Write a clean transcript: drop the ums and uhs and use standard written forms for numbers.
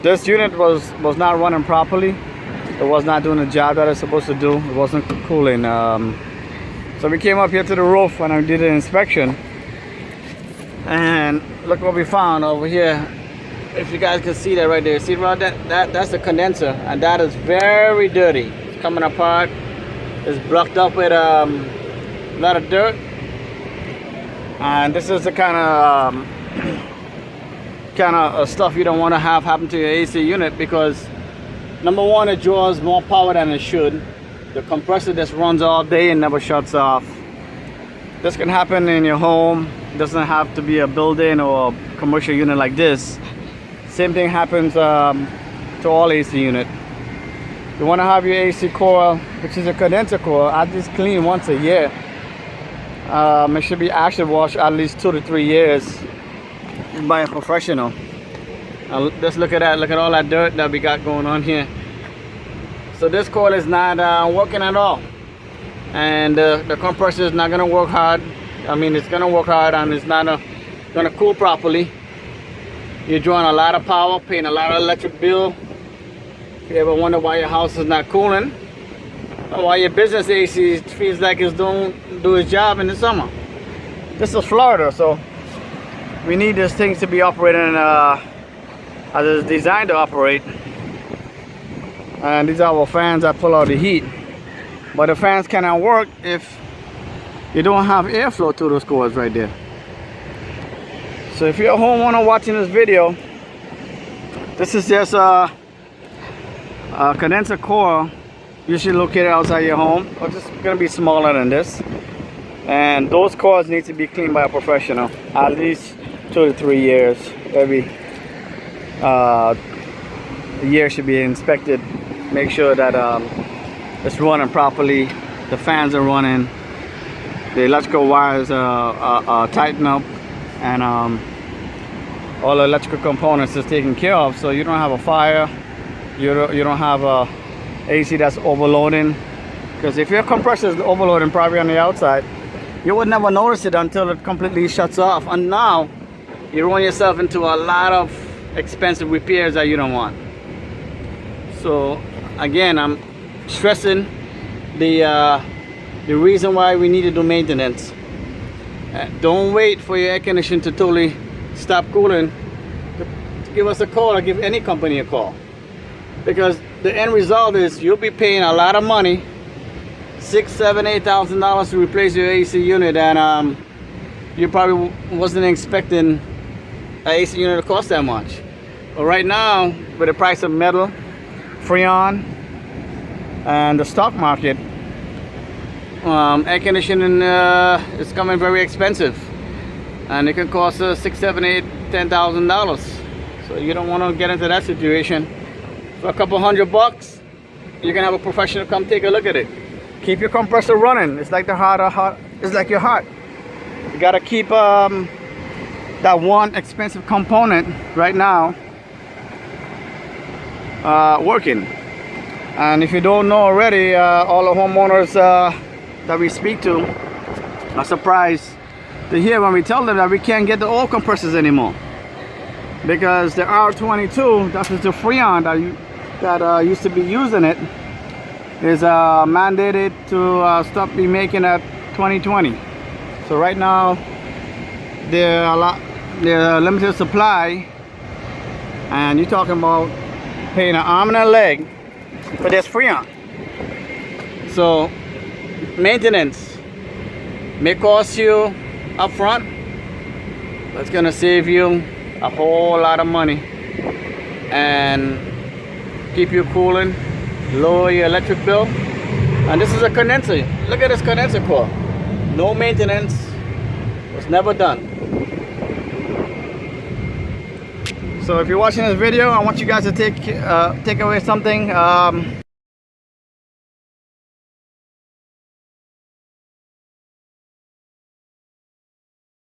This unit was not running properly. It was not doing the job that it's supposed to do. It wasn't cooling. So we came up here to the roof and I did an inspection. And look what we found over here. If you guys can see that right there, see right that's the condenser, and that is very dirty. It's coming apart. It's blocked up with a lot of dirt. And this is the kind of stuff you don't want to have happen to your AC unit, because number one, it draws more power than it should. The compressor just runs all day and never shuts off. This can happen in your home. It doesn't have to be a building or a commercial unit like this. Same thing happens to all AC unit. You want to have your AC coil, which is a condenser coil, at least clean once a year. It should be acid washed at least 2 to 3 years by a professional. Just look at that. Look at all that dirt that we got going on here. So this coil is not working at all, and the compressor is not going to work hard. I mean, it's going to work hard and it's not going to cool properly. You're drawing a lot of power, paying a lot of electric bill. If you ever wonder why your house is not cooling, or why your business AC feels like it's don't do its job in the summer. This is Florida, so we need these things to be operating as it's designed to operate. And these are our fans that pull out the heat. But the fans cannot work if you don't have airflow to those coils right there. So if you're a homeowner watching this video, this is just a condenser coil, usually located outside your home, or just gonna be smaller than this. And those coils need to be cleaned by a professional at least 2 to 3 years. Every year should be inspected. Make sure that it's running properly, the fans are running, the electrical wires are tightened up, and all the electrical components is taken care of, so you don't have a fire, you don't have a AC that's overloading. Because if your compressor is overloading probably on the outside, you would never notice it until it completely shuts off, and now you run yourself into a lot of expensive repairs that you don't want. So again, I'm stressing the reason why we need to do maintenance. Don't wait for your air conditioner to totally stop cooling to give us a call, or give any company a call, because the end result is you'll be paying a lot of money, $6,000, $7,000, $8,000 to replace your AC unit, and you probably wasn't expecting an AC unit to cost that much. But right now, with the price of metal, freon, and the stock market, air conditioning is coming very expensive, and it can cost $6,000, $7,000, $8,000, $10,000. So you don't want to get into that situation. For a couple $100, you can have a professional come take a look at it. Keep your compressor running. It's like the heart. It's like your heart. You gotta keep that one expensive component right now working. And if you don't know already, all the homeowners that we speak to are surprised to hear when we tell them that we can't get the old compressors anymore, because the R22, that is the freon that used to be using it, is mandated to stop be making at 2020. So right now they're limited supply, and you're talking about paying an arm and a leg for this freon. So maintenance may cost you up front, but it's gonna save you a whole lot of money and keep you cooling, lower your electric bill. And this is a condenser. Look at this condenser coil. No maintenance, was never done. So if you're watching this video, I want you guys to take away something.